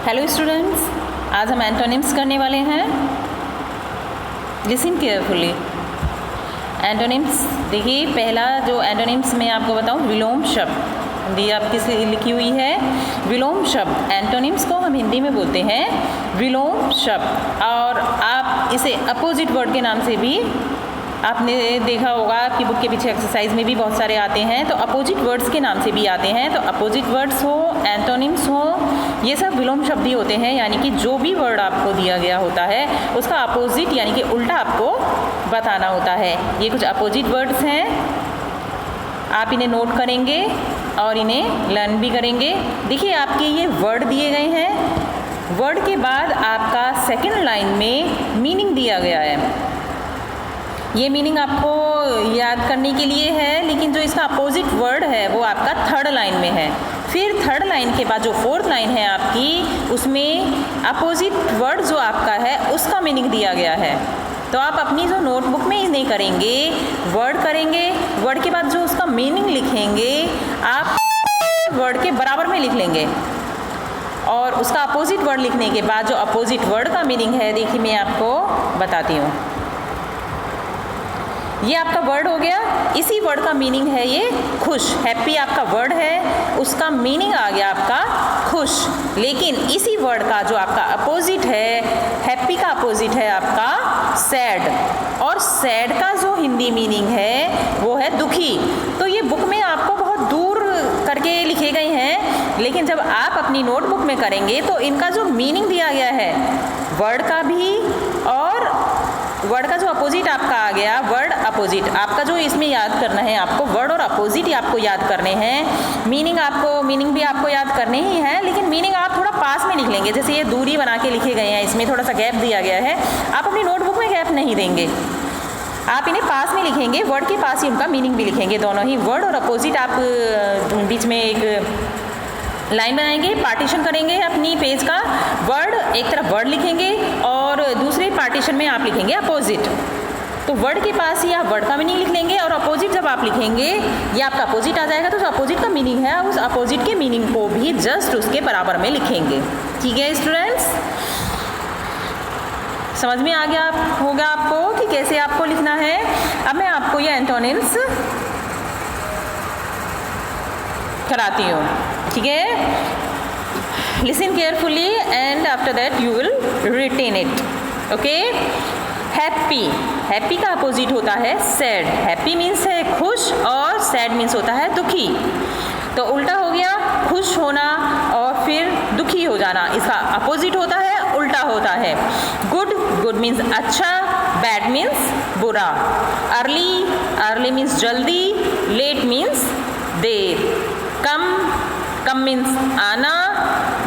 Hello students, आज हम antonyms करने वाले हैं। Listen carefully. एंटोनिम्स देखिए, पहला जो एंटोनिम्स मैं आपको बताऊं, विलोम शब्द। दी आपकी से लिखी हुई है विलोम शब्द। एंटोनिम्स को हम हिंदी में बोलते हैं विलोम शब्द, और आप इसे अपोजिट वर्ड के नाम से भी आपने देखा होगा, आपकी बुक के पीछे एक्सरसाइज में भी बहुत सारे आते हैं। तो अपोजिट वर्ड्स के नाम से भी आते हैं। तो अपोजिट वर्ड्स हो, एंटोनिम्स हो, ये सब विलोम शब्द ही होते हैं। यानी कि जो भी वर्ड आपको दिया गया होता है उसका अपोजिट यानी कि उल्टा आपको बताना होता है। ये कुछ अपोजिट वर्ड्स हैं, आप इन्हें नोट करेंगे और इन्हें लर्न भी करेंगे। देखिए, आपके ये वर्ड दिए गए हैं। वर्ड के बाद आपका सेकेंड लाइन में मीनिंग दिया गया है। ये मीनिंग आपको याद करने के लिए है, लेकिन जो इसका अपोजिट वर्ड है वो आपका थर्ड लाइन में है। फिर थर्ड लाइन के बाद जो फोर्थ लाइन है आपकी, उसमें अपोजिट वर्ड जो आपका है उसका मीनिंग दिया गया है। तो आप अपनी जो नोटबुक में ही नहीं करेंगे, वर्ड करेंगे, वर्ड के बाद जो उसका मीनिंग लिखेंगे आप वर्ड के बराबर में लिख लेंगे। और उसका अपोजिट वर्ड लिखने के बाद जो अपोजिट वर्ड का मीनिंग है, देखिए मैं आपको बताती हूँ। ये आपका वर्ड हो गया, इसी वर्ड का मीनिंग है ये खुश। हैप्पी आपका वर्ड है, उसका मीनिंग आ गया आपका खुश। लेकिन इसी वर्ड का जो आपका अपोजिट है, हैप्पी का अपोजिट है आपका सैड, और सैड का जो हिंदी मीनिंग है वो है दुखी। तो ये बुक में आपको बहुत दूर करके लिखे गए हैं, लेकिन जब आप अपनी नोटबुक में करेंगे तो इनका जो मीनिंग दिया गया है वर्ड का भी, और वर्ड का जो अपोजिट आपका आ गया, वर्ड अपोजिट आपका जो इसमें याद करना है, आपको वर्ड और अपोजिट ही आपको याद करने हैं। मीनिंग भी आपको याद करने ही है, लेकिन मीनिंग आप थोड़ा पास में लिख लेंगे। जैसे ये दूरी बना के लिखे गए हैं, इसमें थोड़ा सा गैप दिया गया है, आप अपनी नोटबुक में गैप नहीं देंगे, आप इन्हें पास में लिखेंगे, वर्ड के पास ही उनका मीनिंग भी लिखेंगे। दोनों ही वर्ड और अपोजिट आप बीच में एक लाइन बनाएंगे, पार्टीशन करेंगे अपनी पेज का। वर्ड एक तरफ वर्ड लिखेंगे और दूसरे पार्टीशन में आप लिखेंगे अपोजिट। तो वर्ड के पास ही आप वर्ड का मीनिंग लिख लेंगे, और अपोजिट जब आप लिखेंगे ये आपका अपोजिट आ जाएगा। तो जो अपोजिट का मीनिंग है उस अपोजिट के मीनिंग को भी जस्ट उसके बराबर में लिखेंगे। ठीक है स्टूडेंट्स, समझ में आ गया होगा आपको कि कैसे आपको लिखना है। अब मैं आपको ये एंटोनिम्स कराती हूँ, ठीक है। Listen carefully and after that you will retain it, okay. Happy, happy का अपोजिट होता है सैड। हैप्पी मीन्स है खुश और सैड मीन्स होता है दुखी। तो उल्टा हो गया, खुश होना और फिर दुखी हो जाना, इसका अपोजिट होता है, उल्टा होता है। गुड, गुड मीन्स अच्छा, बैड मीन्स बुरा। अर्ली, अर्ली मीन्स जल्दी, लेट मीन्स देर। कम, कम मीन्स आना,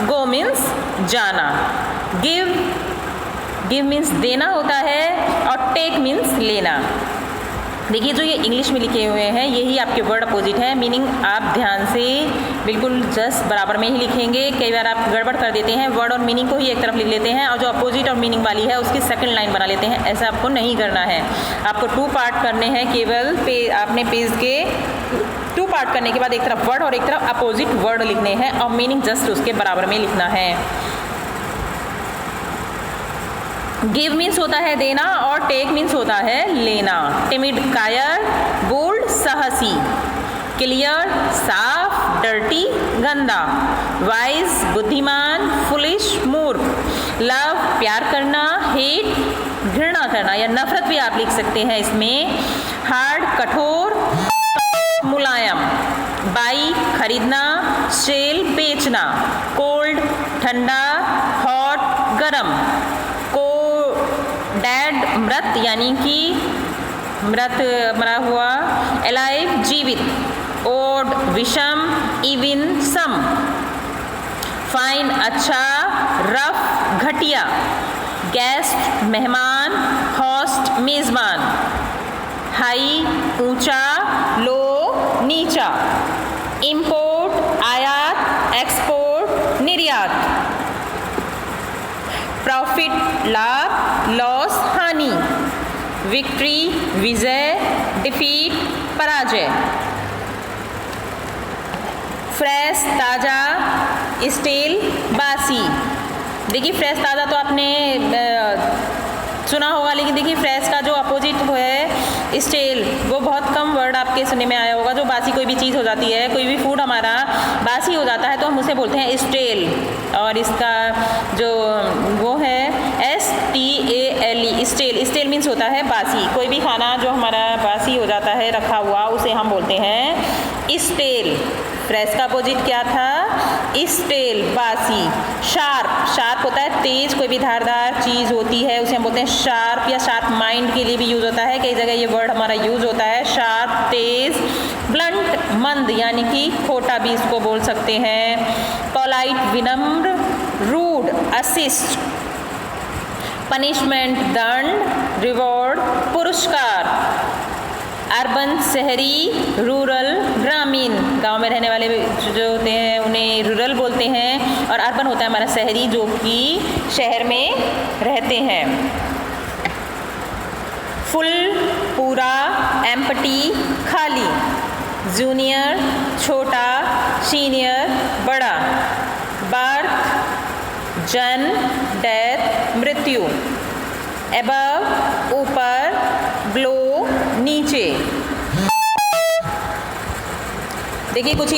गो मीन्स जाना। गिव, गिव मीन्स देना होता है, और टेक मीन्स लेना। देखिए, जो ये इंग्लिश में लिखे हुए हैं यही आपके वर्ड अपोजिट है। मीनिंग आप ध्यान से बिल्कुल जस्ट बराबर में ही लिखेंगे। कई बार आप गड़बड़ कर देते हैं, वर्ड और मीनिंग को ही एक तरफ लिख लेते हैं, और जो अपोजिट और मीनिंग वाली है उसकी सेकंड लाइन बना लेते हैं। ऐसा आपको नहीं करना है। आपको 2 पार्ट करने हैं केवल। आपने पेज के 2 पार्ट करने के बाद एक तरफ वर्ड और एक तरफ अपोजिट वर्ड लिखने हैं, और मीनिंग जस्ट उसके बराबर में लिखना है। गिव मीन्स होता है देना, और टेक मीन्स होता है लेना। टिमिड कायर, बोल्ड साहसी। क्लियर साफ, डर्टी गंदा। वाइज बुद्धिमान, फुलिश मूर्ख। लव प्यार करना, हेट घृणा करना या नफरत भी आप लिख सकते हैं इसमें। हार्ड कठोर, मुलायम। बाई खरीदना, सेल बेचना। कोल्ड ठंडा, हॉट गरम। डेड मृत यानी कि मृत मरा हुआ। अलाइव जीवित। ओड विषम, इवन सम। फाइन अच्छा, रफ घटिया। गेस्ट मेहमान, होस्ट मेजबान। हाई ऊंचा, लो नीचा। इंपोर्ट आयात, एक्सपोर्ट निर्यात। प्रॉफिट लाभ, लॉस हानि। विक्ट्री विजय, डिफीट पराजय। फ्रेश ताज़ा, स्टील बासी। देखिए फ्रेश ताज़ा तो आपने सुना होगा, लेकिन देखिए फ्रेश का जो अपोजिट है स्टेल, वो बहुत कम वर्ड आपके सुनने में आया होगा। जो बासी कोई भी चीज़ हो जाती है, कोई भी फूड हमारा बासी हो जाता है तो हम उसे बोलते हैं स्टेल। और इसका जो वो है STALE, स्टेल। स्टेल मीन्स होता है बासी। कोई भी खाना जो हमारा बासी हो जाता है रखा हुआ, उसे हम बोलते हैं स्टेल। फ्रेश का अपोजिट क्या था? स्टेल, बासी। शार्प, शार्प होता है तेज, कोई भी धारदार चीज़ होती है उसे हम बोलते हैं शार्प, या शार्प माइंड के लिए भी यूज़ होता है। कई जगह ये वर्ड हमारा यूज़ होता है, शार्प, तेज। ब्लंट, मंद, यानी कि खोटा भी इसको बोल सकते हैं। पोलाइट, विनम्र। रूड, असिस्ट। पनिशमेंट, दंड। रिवॉर्ड, पुरस्कार। अर्बन, शहरी। रूरल, ग्रामीण। गांव में रहने वाले जो होते हैं उन्हें रूरल बोलते हैं, और अर्बन होता है हमारा शहरी, जो कि शहर में रहते हैं। फुल, पूरा। एम्प्टी, खाली। जूनियर, छोटा। सीनियर, बड़ा। बर्थ, जन्म। डेथ, मृत्यु। एबव, ऊपर। बिलो, नीचे। देखिए कुछ